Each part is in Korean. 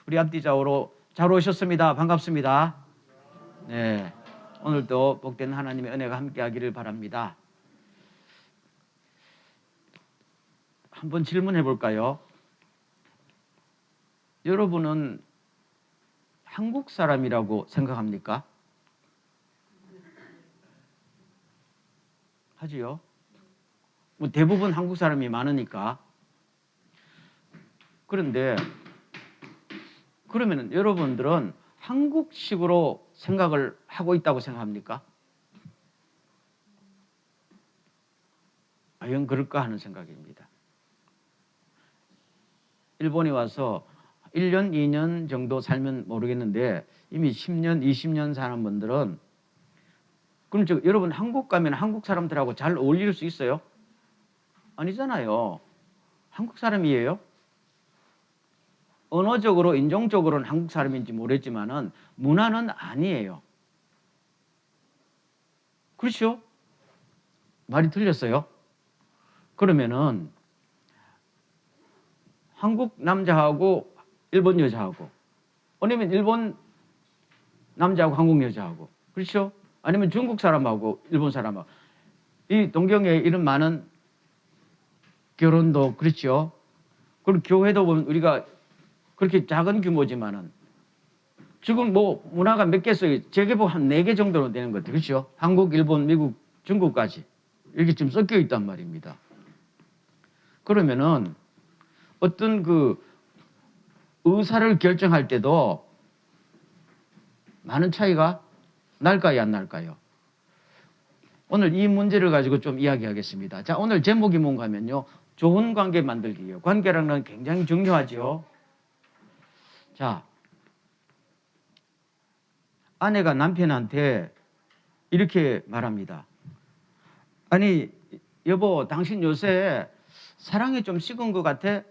우리 앞뒤 좌우로 잘 오셨습니다. 반갑습니다. 네, 오늘도 복된 하나님의 은혜가 함께하기를 바랍니다. 한번 질문해 볼까요? 여러분은 한국 사람이라고 생각합니까? 하지요? 뭐 대부분 한국 사람이 많으니까. 그런데 그러면 여러분들은 한국식으로 생각을 하고 있다고 생각합니까? 과연 그럴까 하는 생각입니다. 일본에 와서 1년, 2년 정도 살면 모르겠는데 이미 10년, 20년 사는 분들은 그럼 여러분 한국 가면 한국 사람들하고 잘 어울릴 수 있어요? 아니잖아요. 한국 사람이에요? 언어적으로, 인종적으로는 한국 사람인지 모르겠지만은 문화는 아니에요. 그렇죠? 말이 틀렸어요? 그러면은 한국 남자하고 일본 여자하고 아니면 일본 남자하고 한국 여자하고 그렇죠? 아니면 중국 사람하고 일본 사람하고 이 동경에 이런 많은 결혼도 그렇죠? 그리고 교회도 보면 우리가 그렇게 작은 규모지만은 지금 뭐 문화가 몇 개 있어요. 재개봉 한 4개 정도로 되는 것 같아요. 그렇죠? 한국, 일본, 미국, 중국까지 이렇게 좀 섞여 있단 말입니다. 그러면은 어떤 그 의사를 결정할 때도 많은 차이가 날까요, 안 날까요? 오늘 이 문제를 가지고 좀 이야기하겠습니다. 자, 오늘 제목이 뭔가 하면요. 좋은 관계 만들기예요. 관계라는 건 굉장히 중요하죠. 자, 아내가 남편한테 이렇게 말합니다. 아니, 여보, 당신 요새 사랑이 좀 식은 것 같아?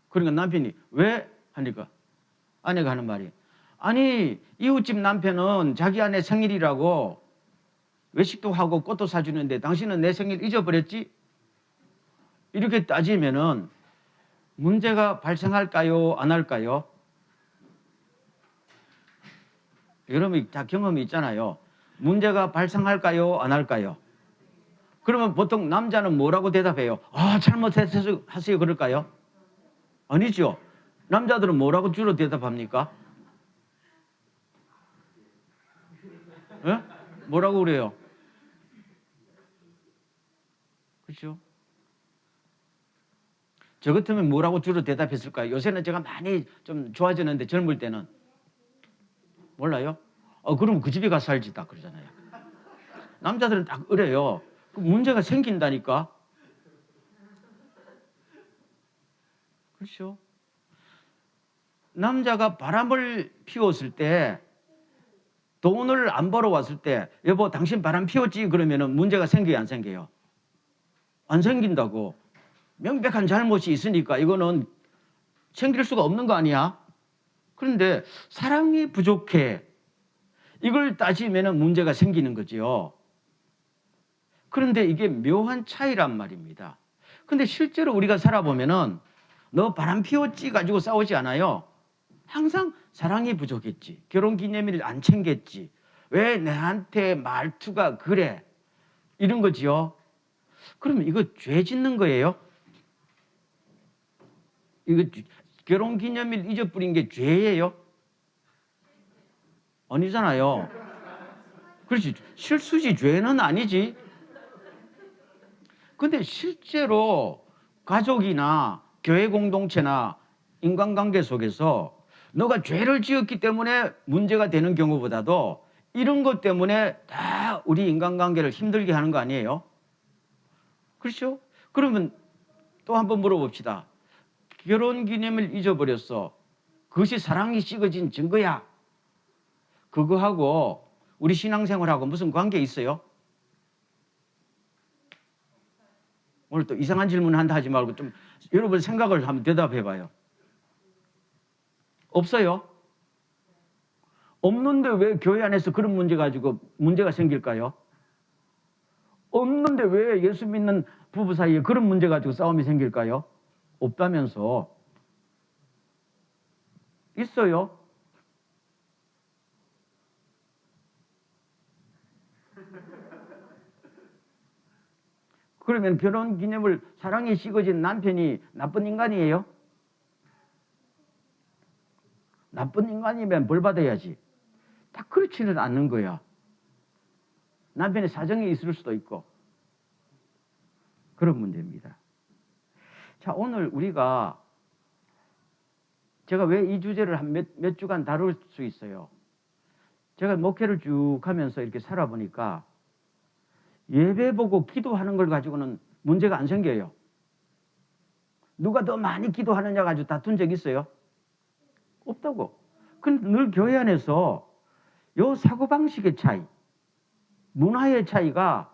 그러니까 남편이 왜? 하니까 아내가 하는 말이 아니, 이웃집 남편은 자기 아내 생일이라고 외식도 하고 꽃도 사주는데 당신은 내 생일 잊어버렸지? 이렇게 따지면은 문제가 발생할까요? 안 할까요? 여러분이 다 경험이 있잖아요. 문제가 발생할까요? 안 할까요? 그러면 보통 남자는 뭐라고 대답해요? 아, 잘못했어요. 그럴까요? 아니죠. 남자들은 뭐라고 주로 대답합니까? 예? 뭐라고 그래요? 그렇죠? 저 같으면 뭐라고 주로 대답했을까요? 요새는 제가 많이 좀 좋아졌는데 젊을 때는 몰라요? 그럼 그 집에 가서 살지 딱 그러잖아요. 남자들은 딱 그래요. 그 문제가 생긴다니까. 그렇죠? 남자가 바람을 피웠을 때 돈을 안 벌어왔을 때 여보 당신 바람 피웠지? 그러면은 문제가 생겨요 안 생겨요? 안 생긴다고. 명백한 잘못이 있으니까 이거는 챙길 수가 없는 거 아니야? 그런데 사랑이 부족해. 이걸 따지면 문제가 생기는 거지요. 그런데 이게 묘한 차이란 말입니다. 근데 실제로 우리가 살아보면은 너 바람 피웠지 가지고 싸우지 않아요. 항상 사랑이 부족했지. 결혼기념일을 안 챙겼지. 왜 내한테 말투가 그래? 이런 거지요. 그러면 이거 죄 짓는 거예요? 이거 결혼기념일 잊어버린 게 죄예요? 아니잖아요. 그렇지. 실수지 죄는 아니지. 근데 실제로 가족이나 교회 공동체나 인간관계 속에서 너가 죄를 지었기 때문에 문제가 되는 경우보다도 이런 것 때문에 다 우리 인간관계를 힘들게 하는 거 아니에요? 그렇죠? 그러면 또 한번 물어봅시다. 결혼기념일 잊어버렸어. 그것이 사랑이 식어진 증거야. 그거하고 우리 신앙생활하고 무슨 관계 있어요? 오늘 또 이상한 질문 한다 하지 말고 좀 여러분 생각을 한번 대답해 봐요. 없어요? 없는데 왜 교회 안에서 그런 문제 가지고 문제가 생길까요? 없는데 왜 예수 믿는 부부 사이에 그런 문제 가지고 싸움이 생길까요? 없다면서. 있어요? 그러면 결혼 기념을 사랑에 식어진 남편이 나쁜 인간이에요? 나쁜 인간이면 벌 받아야지. 다 그렇지는 않는 거야. 남편의 사정이 있을 수도 있고. 그런 문제입니다. 자, 오늘 우리가 제가 왜 이 주제를 한 몇 주간 다룰 수 있어요? 제가 목회를 쭉 하면서 이렇게 살아보니까 예배 보고 기도하는 걸 가지고는 문제가 안 생겨요. 누가 더 많이 기도하느냐 가지고 다툰 적 있어요? 없다고. 근데 늘 교회 안에서 요 사고방식의 차이, 문화의 차이가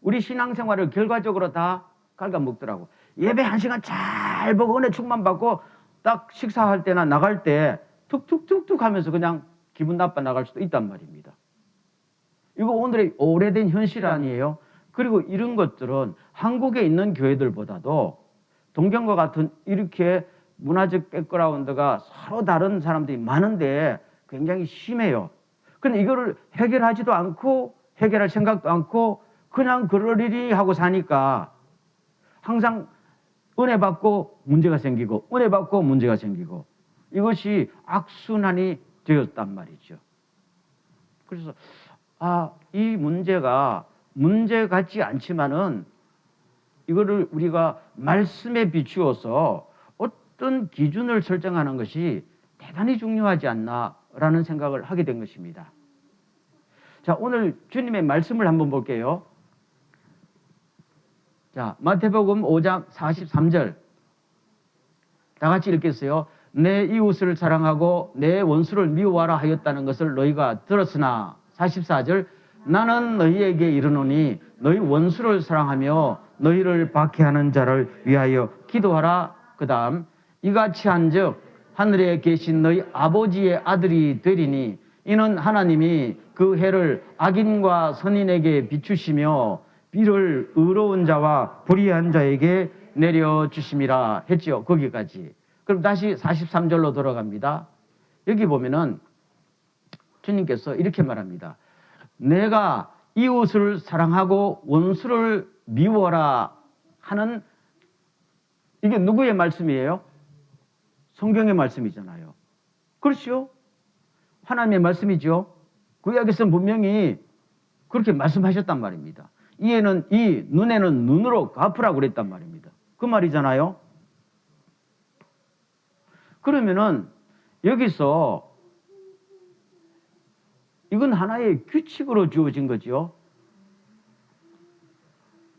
우리 신앙생활을 결과적으로 다 갉아먹더라고. 예배 1시간 잘 보고 은혜 충만 받고 딱 식사할 때나 나갈 때 툭툭툭툭 하면서 그냥 기분 나빠 나갈 수도 있단 말입니다. 이거 오늘의 오래된 현실 아니에요? 그리고 이런 것들은 한국에 있는 교회들보다도 동경과 같은 이렇게 문화적 백그라운드가 서로 다른 사람들이 많은데 굉장히 심해요. 근데 이거를 해결하지도 않고 해결할 생각도 않고 그냥 그러리니 하고 사니까 항상 은혜 받고 문제가 생기고 은혜 받고 문제가 생기고 이것이 악순환이 되었단 말이죠. 그래서 이 문제가 문제 같지 않지만은 이거를 우리가 말씀에 비추어서 어떤 기준을 설정하는 것이 대단히 중요하지 않나라는 생각을 하게 된 것입니다. 자, 오늘 주님의 말씀을 한번 볼게요. 자, 마태복음 5장 43절. 다 같이 읽겠어요. 내 이웃을 사랑하고 내 원수를 미워하라 하였다는 것을 너희가 들었으나 44절. 나는 너희에게 이르노니 너희 원수를 사랑하며 너희를 박해하는 자를 위하여 기도하라. 그 다음 이같이 한즉 하늘에 계신 너희 아버지의 아들이 되리니 이는 하나님이 그 해를 악인과 선인에게 비추시며 비를 의로운 자와 불의한 자에게 내려주심이라 했죠. 거기까지. 그럼 다시 43절로 돌아갑니다. 여기 보면은 주님께서 이렇게 말합니다. 내가 이웃을 사랑하고 원수를 미워라 하는 이게 누구의 말씀이에요? 성경의 말씀이잖아요. 그렇죠? 하나님의 말씀이죠. 구약에서는 분명히 그렇게 말씀하셨단 말입니다. 이에는 이, 눈에는 눈으로 갚으라고 그랬단 말입니다. 그 말이잖아요. 그러면은 여기서 이건 하나의 규칙으로 주어진 거죠.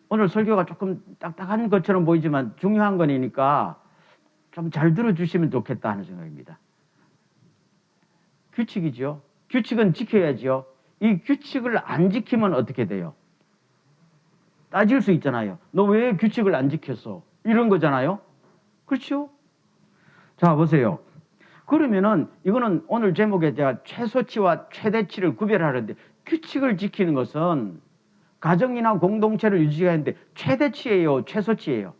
오늘 설교가 조금 딱딱한 것처럼 보이지만 중요한 거니까 좀 잘 들어주시면 좋겠다 하는 생각입니다. 규칙이죠. 규칙은 지켜야죠. 이 규칙을 안 지키면 어떻게 돼요? 따질 수 있잖아요. 너 왜 규칙을 안 지켰어? 이런 거잖아요. 그렇죠? 자, 보세요. 그러면은 이거는 오늘 제목에 제가 최소치와 최대치를 구별하는데 규칙을 지키는 것은 가정이나 공동체를 유지하는데 최대치예요, 최소치예요?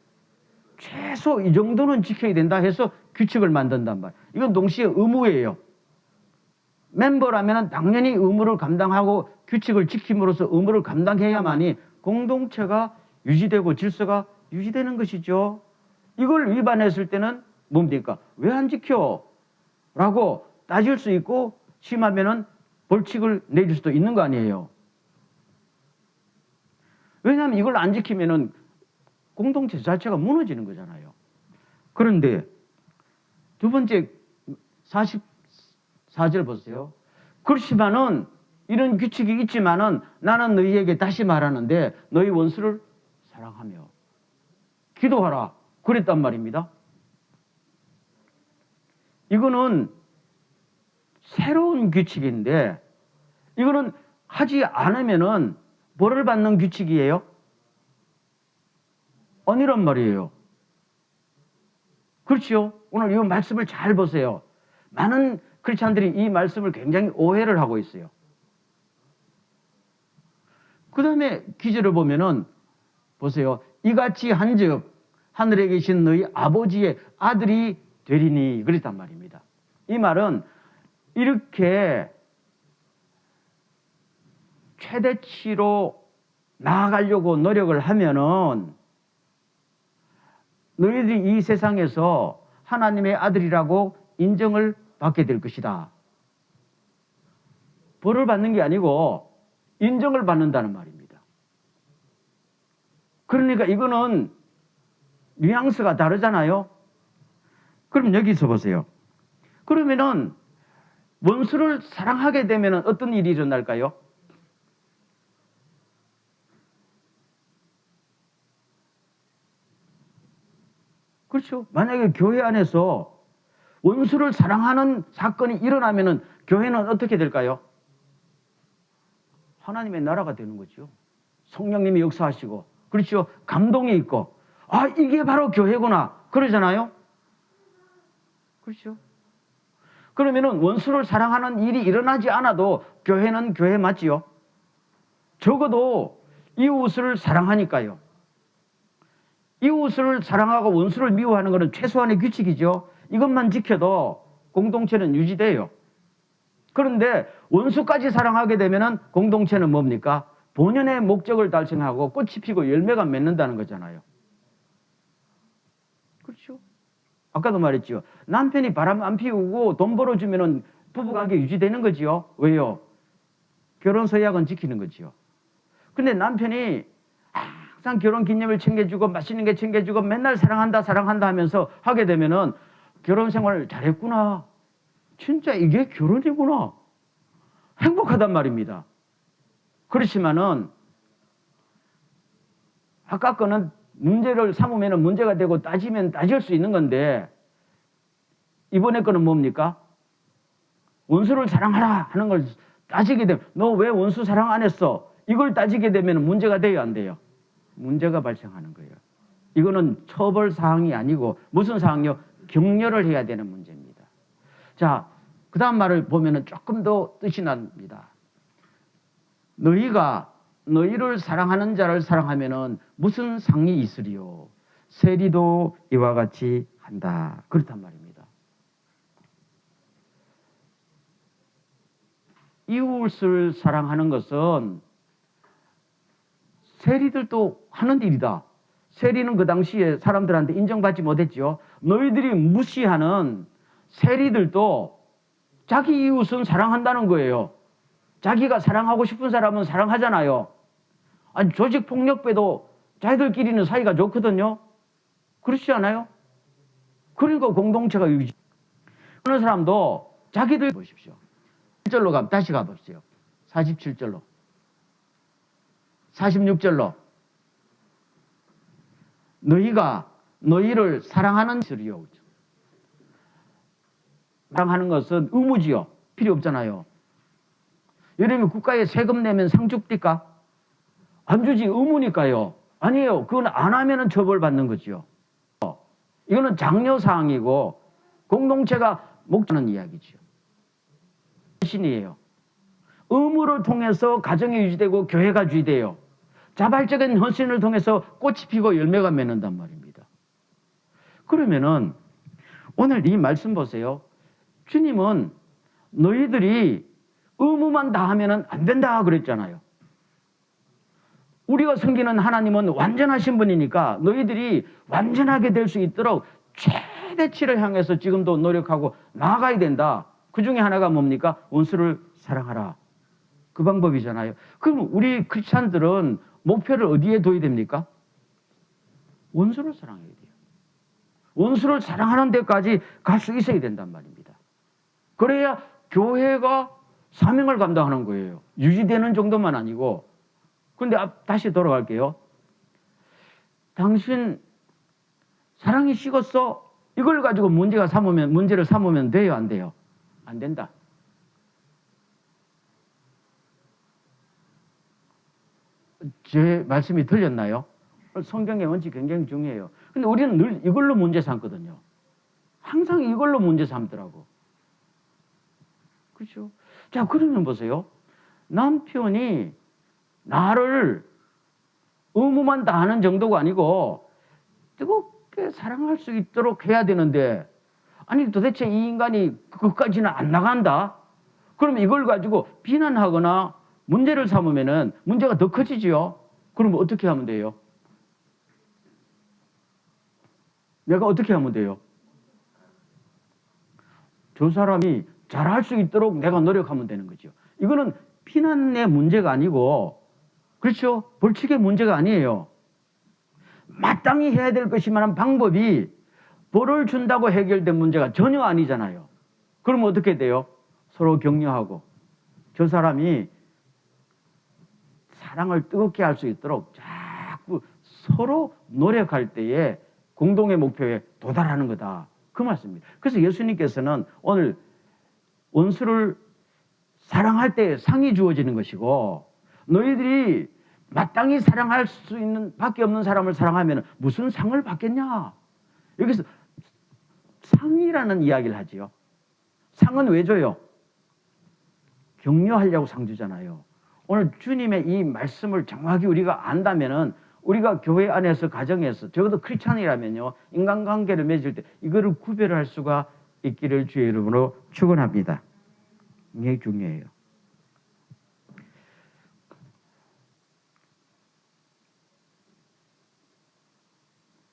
최소 이 정도는 지켜야 된다 해서 규칙을 만든단 말이에요. 이건 동시에 의무예요. 멤버라면 당연히 의무를 감당하고 규칙을 지킴으로써 의무를 감당해야만이 공동체가 유지되고 질서가 유지되는 것이죠. 이걸 위반했을 때는 뭡니까? 왜 안 지켜? 라고 따질 수 있고 심하면은 벌칙을 내릴 수도 있는 거 아니에요. 왜냐하면 이걸 안 지키면은 공동체 자체가 무너지는 거잖아요. 그런데 두 번째 44절 보세요. 그렇지만은 이런 규칙이 있지만은 나는 너희에게 다시 말하는데 너희 원수를 사랑하며 기도하라 그랬단 말입니다. 이거는 새로운 규칙인데 이거는 하지 않으면은 벌을 받는 규칙이에요? 아니란 말이에요. 그렇죠? 오늘 이 말씀을 잘 보세요. 많은 크리스찬들이 이 말씀을 굉장히 오해를 하고 있어요. 그 다음에 기절을 보면은 보세요. 이같이 한즉 하늘에 계신 너희 아버지의 아들이 되리니 그랬단 말입니다. 이 말은 이렇게 최대치로 나아가려고 노력을 하면은 너희들이 이 세상에서 하나님의 아들이라고 인정을 받게 될 것이다. 벌을 받는 게 아니고 인정을 받는다는 말입니다. 그러니까 이거는 뉘앙스가 다르잖아요. 그럼 여기서 보세요. 그러면은 원수를 사랑하게 되면 어떤 일이 일어날까요? 그렇죠. 만약에 교회 안에서 원수를 사랑하는 사건이 일어나면은 교회는 어떻게 될까요? 하나님의 나라가 되는 거죠. 성령님이 역사하시고, 그렇죠. 감동이 있고, 아, 이게 바로 교회구나. 그러잖아요. 그렇죠. 그러면은 원수를 사랑하는 일이 일어나지 않아도 교회는 교회 맞지요? 적어도 이웃을 사랑하니까요. 이웃을 사랑하고 원수를 미워하는 것은 최소한의 규칙이죠. 이것만 지켜도 공동체는 유지돼요. 그런데 원수까지 사랑하게 되면 공동체는 뭡니까? 본연의 목적을 달성하고 꽃이 피고 열매가 맺는다는 거잖아요. 그렇죠. 아까도 말했죠. 남편이 바람 안 피우고 돈 벌어주면 부부관계 유지되는 거지요. 왜요? 결혼 서약은 지키는 거지요. 근데 남편이 항상 결혼 기념일 챙겨주고 맛있는 게 챙겨주고 맨날 사랑한다 사랑한다 하면서 하게 되면은 결혼 생활을 잘했구나. 진짜 이게 결혼이구나. 행복하단 말입니다. 그렇지만은 아까 거는 문제를 삼으면 문제가 되고 따지면 따질 수 있는 건데 이번에 거는 뭡니까? 원수를 사랑하라 하는 걸 따지게 되면 너 왜 원수 사랑 안 했어? 이걸 따지게 되면 문제가 돼요, 안 돼요? 문제가 발생하는 거예요. 이거는 처벌 사항이 아니고 무슨 사항이요? 격려를 해야 되는 문제입니다. 자, 그 다음 말을 보면 조금 더 뜻이 납니다. 너희가 너희를 사랑하는 자를 사랑하면 무슨 상이 있으리요? 세리도 이와 같이 한다. 그렇단 말입니다. 이웃을 사랑하는 것은 세리들도 하는 일이다. 세리는 그 당시에 사람들한테 인정받지 못했죠. 너희들이 무시하는 세리들도 자기 이웃은 사랑한다는 거예요. 자기가 사랑하고 싶은 사람은 사랑하잖아요. 아니, 조직폭력배도 자기들끼리는 사이가 좋거든요. 그렇지 않아요? 그러니까 공동체가 유지. 어느 사람도 자기들 보십시오. 1절로 다시 가보십시오. 47절로. 46절로. 너희가 너희를 사랑하는 것이요. 사랑하는 것은 의무지요. 필요 없잖아요. 예를 들면 국가에 세금 내면 상 줍니까? 안 주지. 의무니까요. 아니에요. 그건 안 하면 처벌받는 거죠. 이거는 장려사항이고 공동체가 목적하는 이야기죠. 신이에요. 의무를 통해서 가정이 유지되고 교회가 유지돼요. 자발적인 헌신을 통해서 꽃이 피고 열매가 맺는단 말입니다. 그러면은 오늘 이 말씀 보세요. 주님은 너희들이 의무만 다하면 안 된다 그랬잖아요. 우리가 섬기는 하나님은 완전하신 분이니까 너희들이 완전하게 될 수 있도록 최대치를 향해서 지금도 노력하고 나아가야 된다. 그 중에 하나가 뭡니까? 원수를 사랑하라. 그 방법이잖아요. 그럼 우리 크리스찬들은 목표를 어디에 둬야 됩니까? 원수를 사랑해야 돼요. 원수를 사랑하는 데까지 갈 수 있어야 된단 말입니다. 그래야 교회가 사명을 감당하는 거예요. 유지되는 정도만 아니고. 근데 다시 돌아갈게요. 당신 사랑이 식었어? 이걸 가지고 문제를 삼으면 돼요, 안 돼요? 안 된다. 제 말씀이 틀렸나요? 성경의 원칙 굉장히 중요해요. 근데 우리는 늘 이걸로 문제 삼거든요. 항상 이걸로 문제 삼더라고. 그렇죠? 자, 그러면 보세요. 남편이 나를 의무만 다하는 정도가 아니고 뜨겁게 사랑할 수 있도록 해야 되는데 아니 도대체 이 인간이 그것까지는 안 나간다? 그러면 이걸 가지고 비난하거나 문제를 삼으면은 문제가 더 커지지요. 그러면 어떻게 하면 돼요? 내가 어떻게 하면 돼요? 저 사람이 잘할 수 있도록 내가 노력하면 되는 거죠. 이거는 비난의 문제가 아니고, 그렇죠? 벌칙의 문제가 아니에요. 마땅히 해야 될 것이만 방법이 벌을 준다고 해결된 문제가 전혀 아니잖아요. 그러면 어떻게 돼요? 서로 격려하고 저 사람이 사랑을 뜨겁게 할 수 있도록 자꾸 서로 노력할 때에 공동의 목표에 도달하는 거다. 그 말씀입니다. 그래서 예수님께서는 오늘 원수를 사랑할 때 상이 주어지는 것이고, 너희들이 마땅히 사랑할 수 있는 밖에 없는 사람을 사랑하면 무슨 상을 받겠냐? 여기서 상이라는 이야기를 하지요. 상은 왜 줘요? 격려하려고 상 주잖아요. 오늘 주님의 이 말씀을 정확히 우리가 안다면은 우리가 교회 안에서 가정에서 적어도 크리스찬이라면요, 인간관계를 맺을 때 이거를 구별할 수가 있기를 주의 이름으로 축원합니다. 이게 중요해요.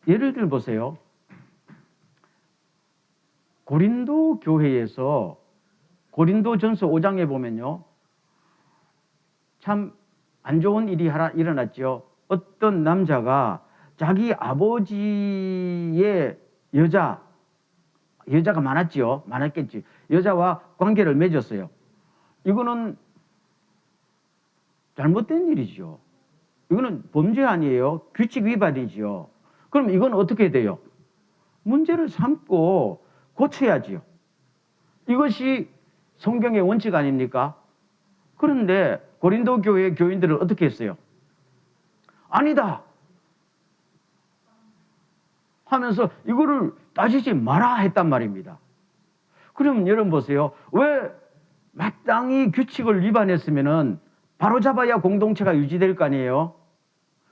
예를 들어 보세요. 고린도 교회에서 고린도전서 5장에 보면요, 참 안 좋은 일이 하나 일어났죠. 어떤 남자가 자기 아버지의 여자가 많았지요. 많았겠지. 여자와 관계를 맺었어요. 이거는 잘못된 일이죠. 이거는 범죄 아니에요. 규칙 위반이지요. 그럼 이건 어떻게 돼요? 문제를 삼고 고쳐야지요. 이것이 성경의 원칙 아닙니까? 그런데 고린도 교회 교인들은 어떻게 했어요? 아니다 하면서 이거를 따지지 마라 했단 말입니다. 그럼 여러분 보세요. 왜 마땅히 규칙을 위반했으면은 바로잡아야 공동체가 유지될 거 아니에요?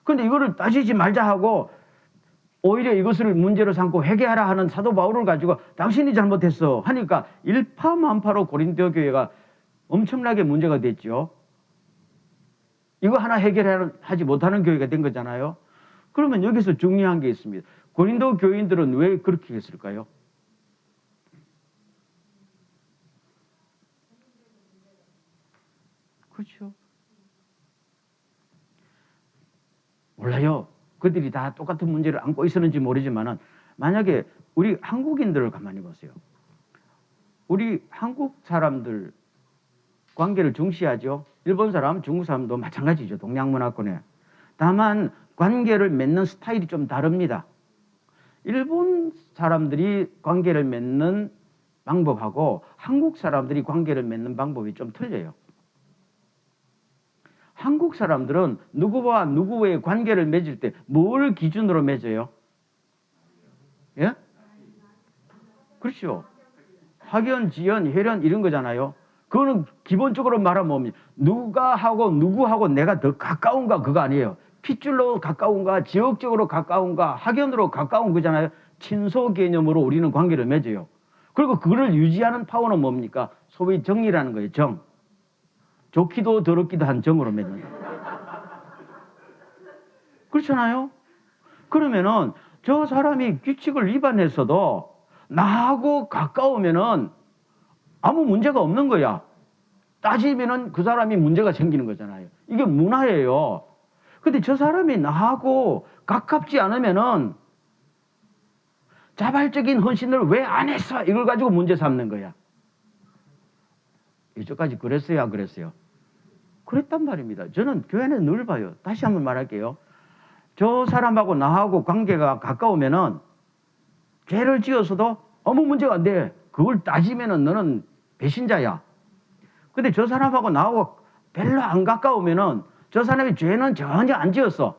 그런데 이거를 따지지 말자 하고 오히려 이것을 문제로 삼고 회개하라 하는 사도 바울을 가지고 당신이 잘못했어 하니까 일파만파로 고린도 교회가 엄청나게 문제가 됐죠. 이거 하나 해결하지 못하는 교회가 된 거잖아요. 그러면 여기서 중요한 게 있습니다. 고린도 교인들은 왜 그렇게 했을까요? 그렇죠. 몰라요. 그들이 다 똑같은 문제를 안고 있었는지 모르지만은 만약에 우리 한국인들을 가만히 보세요. 우리 한국 사람들 관계를 중시하죠. 일본 사람, 중국 사람도 마찬가지죠. 동양 문화권에. 다만 관계를 맺는 스타일이 좀 다릅니다. 일본 사람들이 관계를 맺는 방법하고 한국 사람들이 관계를 맺는 방법이 좀 틀려요. 한국 사람들은 누구와 누구의 관계를 맺을 때 뭘 기준으로 맺어요? 예? 그렇죠. 학연, 지연, 혈연 이런 거잖아요. 그거는 기본적으로 말하면 뭡니까? 누구하고 내가 더 가까운가 그거 아니에요. 핏줄로 가까운가, 지역적으로 가까운가, 학연으로 가까운 거잖아요. 친소 개념으로 우리는 관계를 맺어요. 그리고 그거를 유지하는 파워는 뭡니까? 소위 정이라는 거예요. 정. 좋기도 더럽기도 한 정으로 맺는 거예요. 그렇잖아요. 그러면은 저 사람이 규칙을 위반했어도 나하고 가까우면은 아무 문제가 없는 거야. 따지면은 그 사람이 문제가 생기는 거잖아요. 이게 문화예요. 근데 저 사람이 나하고 가깝지 않으면은 자발적인 헌신을 왜 안 했어? 이걸 가지고 문제 삼는 거야. 이쪽까지 그랬어요, 안 그랬어요? 그랬단 말입니다. 저는 교회 안에 늘 봐요. 다시 한번 말할게요. 저 사람하고 나하고 관계가 가까우면은 죄를 지어서도 아무 문제가 안 돼. 그걸 따지면은 너는 배신자야. 근데 저 사람하고 나하고 별로 안 가까우면은 저 사람이 죄는 전혀 안 지었어.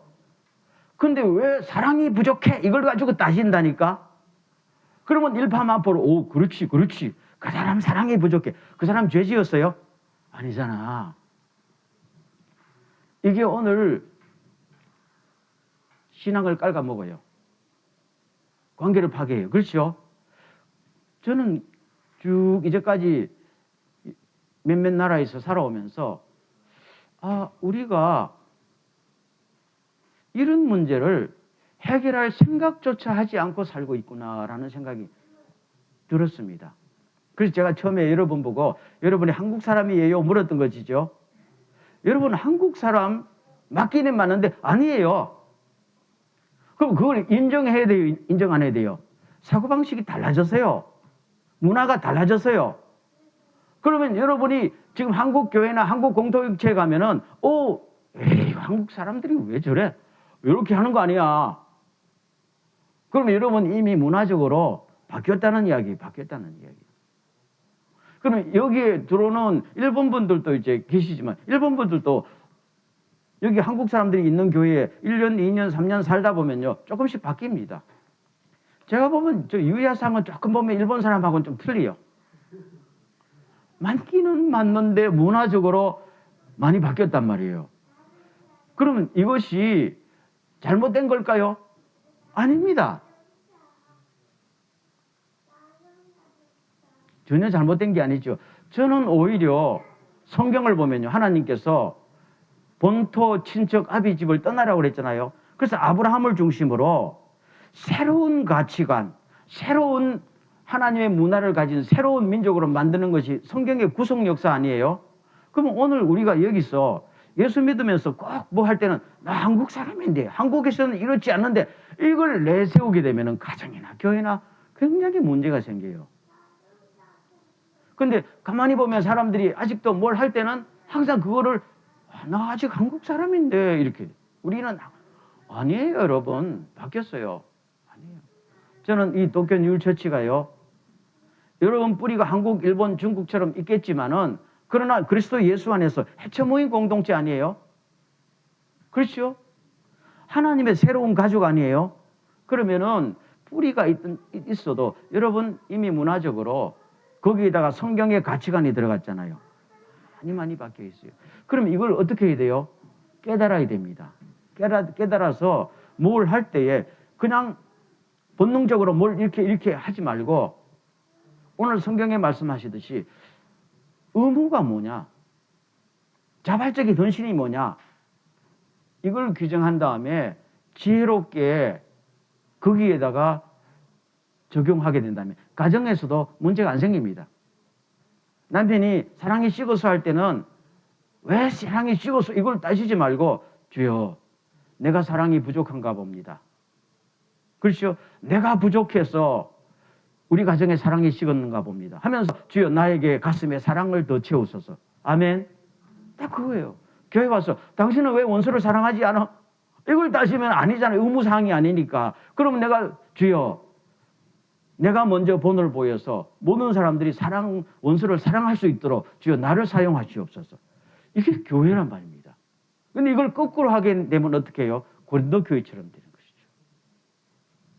근데 왜 사랑이 부족해? 이걸 가지고 따진다니까? 그러면 일파만파로, 오, 그렇지. 그 사람 사랑이 부족해. 그 사람 죄 지었어요? 아니잖아. 이게 오늘 신앙을 깔아먹어요. 관계를 파괴해요. 그렇죠? 저는 쭉 이제까지 몇몇 나라에서 살아오면서 우리가 이런 문제를 해결할 생각조차 하지 않고 살고 있구나라는 생각이 들었습니다. 그래서 제가 처음에 여러분 보고 여러분이 한국 사람이에요? 물었던 것이죠. 여러분 한국 사람 맞기는 맞는데 아니에요. 그럼 그걸 인정해야 돼요? 인정 안 해야 돼요? 사고방식이 달라졌어요. 문화가 달라졌어요. 그러면 여러분이 지금 한국 교회나 한국 공동체에 가면은 에이, 한국 사람들이 왜 저래? 이렇게 하는 거 아니야. 그러면 여러분 이미 문화적으로 바뀌었다는 이야기. 그러면 여기에 들어오는 일본 분들도 이제 계시지만 일본 분들도 여기 한국 사람들이 있는 교회에 1년, 2년, 3년 살다 보면요. 조금씩 바뀝니다. 제가 보면 저 유야상은 조금 보면 일본 사람하고는 좀 틀려요. 맞기는 맞는데 문화적으로 많이 바뀌었단 말이에요. 그러면 이것이 잘못된 걸까요? 아닙니다. 전혀 잘못된 게 아니죠. 저는 오히려 성경을 보면요. 하나님께서 본토 친척 아비집을 떠나라고 그랬잖아요. 그래서 아브라함을 중심으로 새로운 가치관, 새로운 하나님의 문화를 가진 새로운 민족으로 만드는 것이 성경의 구속 역사 아니에요? 그러면 오늘 우리가 여기서 예수 믿으면서 꼭 뭐 할 때는 나 한국 사람인데 한국에서는 이렇지 않는데 이걸 내세우게 되면 가정이나 교회나 굉장히 문제가 생겨요. 근데 가만히 보면 사람들이 아직도 뭘 할 때는 항상 그거를 나 아직 한국 사람인데 이렇게 우리는 아니에요. 여러분 바뀌었어요. 아니에요. 저는 이 도쿄 뉴처치가요. 여러분 뿌리가 한국, 일본, 중국처럼 있겠지만은 그러나 그리스도 예수 안에서 해체 모임 공동체 아니에요? 그렇죠? 하나님의 새로운 가족 아니에요? 그러면은 뿌리가 있어도 여러분 이미 문화적으로 거기에다가 성경의 가치관이 들어갔잖아요. 많이 바뀌어 있어요. 그럼 이걸 어떻게 해야 돼요? 깨달아야 됩니다. 깨달아서 뭘 할 때에 그냥 본능적으로 뭘 이렇게 하지 말고 오늘 성경에 말씀하시듯이 의무가 뭐냐? 자발적인 헌신이 뭐냐? 이걸 규정한 다음에 지혜롭게 거기에다가 적용하게 된다면 가정에서도 문제가 안 생깁니다. 남편이 사랑이 식어서 할 때는 왜 사랑이 식어서 이걸 따지지 말고 주여 내가 사랑이 부족한가 봅니다. 그렇죠? 내가 부족해서 우리 가정에 사랑이 식었는가 봅니다. 하면서 주여 나에게 가슴에 사랑을 더 채우소서. 아멘. 딱 그거예요. 교회 와서 당신은 왜 원수를 사랑하지 않아? 이걸 따지면 아니잖아요. 의무사항이 아니니까. 그러면 내가 주여 내가 먼저 본을 보여서 모든 사람들이 원수를 사랑할 수 있도록 주여 나를 사용하시옵소서. 이게 교회란 말입니다. 근데 이걸 거꾸로 하게 되면 어떻게 해요? 고린도 교회처럼 되는 것이죠.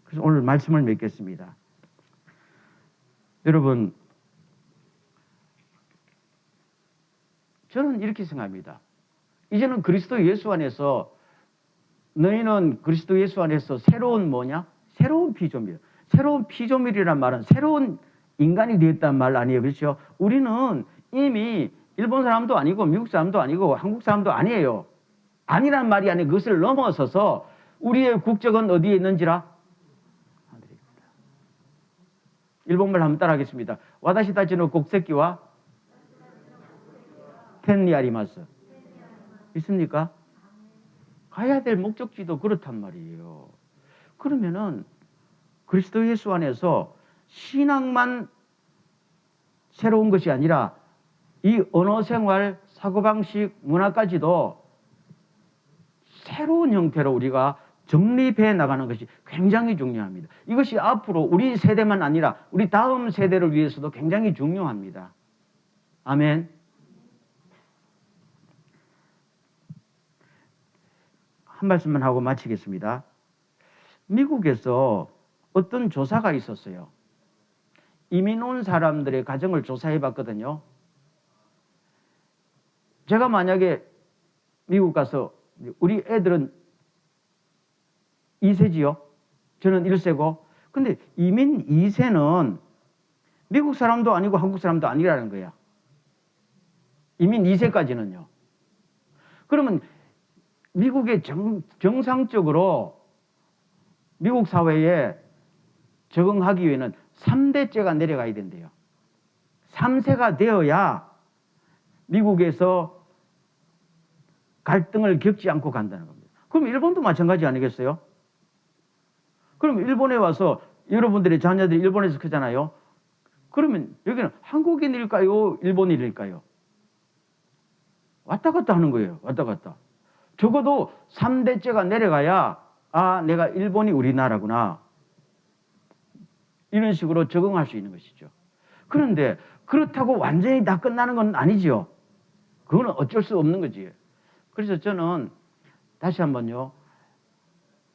그래서 오늘 말씀을 맺겠습니다. 여러분, 저는 이렇게 생각합니다. 이제는 그리스도 예수 안에서 너희는 그리스도 예수 안에서 새로운 뭐냐? 새로운 피조물. 새로운 피조물이란 말은 새로운 인간이 되었단 말 아니에요. 그렇죠? 우리는 이미 일본 사람도 아니고 미국 사람도 아니고 한국 사람도 아니에요. 아니란 말이 아니고 그것을 넘어서서 우리의 국적은 어디에 있는지라? 하늘입니다. 일본말 한번 따라하겠습니다. 와다시 타치노 국세기와 텐니 아리마스. 있습니까? 가야 될 목적지도 그렇단 말이에요. 그러면은 그리스도 예수 안에서 신앙만 새로운 것이 아니라 이 언어 생활, 사고방식, 문화까지도 새로운 형태로 우리가 정립해 나가는 것이 굉장히 중요합니다. 이것이 앞으로 우리 세대만 아니라 우리 다음 세대를 위해서도 굉장히 중요합니다. 아멘. 한 말씀만 하고 마치겠습니다. 미국에서 어떤 조사가 있었어요. 이민 온 사람들의 가정을 조사해 봤거든요. 제가 만약에 미국 가서 우리 애들은 2세지요. 저는 1세고. 근데 이민 2세는 미국 사람도 아니고 한국 사람도 아니라는 거야. 이민 2세까지는요. 그러면 미국의 정상적으로 미국 사회에 적응하기 위해는 3대째가 내려가야 된대요. 3세가 되어야 미국에서 갈등을 겪지 않고 간다는 겁니다. 그럼 일본도 마찬가지 아니겠어요? 그럼 일본에 와서 여러분들의 자녀들이 일본에서 크잖아요. 그러면 여기는 한국인일까요? 일본인일까요? 왔다 갔다 하는 거예요. 왔다 갔다. 적어도 3대째가 내려가야 아, 내가 일본이 우리나라구나. 이런 식으로 적응할 수 있는 것이죠. 그런데 그렇다고 완전히 다 끝나는 건 아니죠. 그거는 어쩔 수 없는 거지. 그래서 저는 다시 한번요.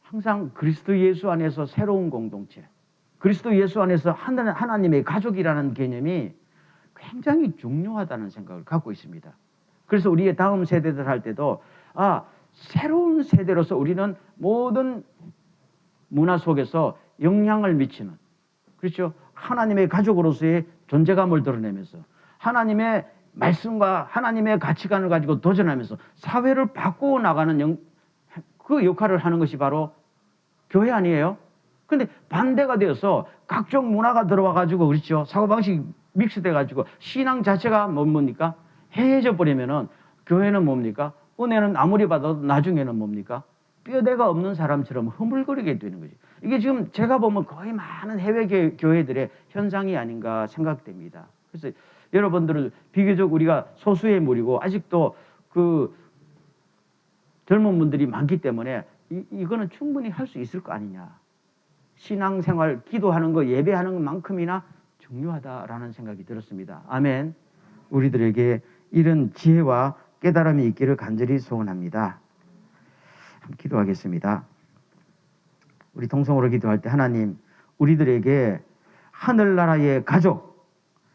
항상 그리스도 예수 안에서 새로운 공동체, 그리스도 예수 안에서 하나님의 가족이라는 개념이 굉장히 중요하다는 생각을 갖고 있습니다. 그래서 우리의 다음 세대들 할 때도 새로운 세대로서 우리는 모든 문화 속에서 영향을 미치는, 그렇죠? 하나님의 가족으로서의 존재감을 드러내면서 하나님의 말씀과 하나님의 가치관을 가지고 도전하면서 사회를 바꾸어 나가는 그 역할을 하는 것이 바로 교회 아니에요? 근데 반대가 되어서 각종 문화가 들어와 가지고, 그렇죠? 사고방식이 믹스돼 가지고 신앙 자체가 뭡니까? 해해져 버리면은 교회는 뭡니까? 은혜는 아무리 받아도 나중에는 뭡니까? 뼈대가 없는 사람처럼 허물거리게 되는 거지. 이게 지금 제가 보면 거의 많은 해외 교회들의 현상이 아닌가 생각됩니다. 그래서 여러분들은 비교적 우리가 소수의 무리고 아직도 그 젊은 분들이 많기 때문에 이거는 충분히 할 수 있을 거 아니냐. 신앙생활, 기도하는 거, 예배하는 것만큼이나 중요하다라는 생각이 들었습니다. 아멘. 우리들에게 이런 지혜와 깨달음이 있기를 간절히 소원합니다. 기도하겠습니다. 우리 통성으로 기도할 때 하나님, 우리들에게 하늘나라의 가족,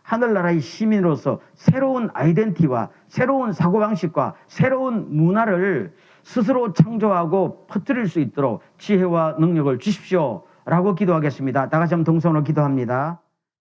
하늘나라의 시민으로서 새로운 아이덴티티와 새로운 사고방식과 새로운 문화를 스스로 창조하고 퍼뜨릴 수 있도록 지혜와 능력을 주십시오 라고 기도하겠습니다. 다 같이 한번 통성으로 기도합니다.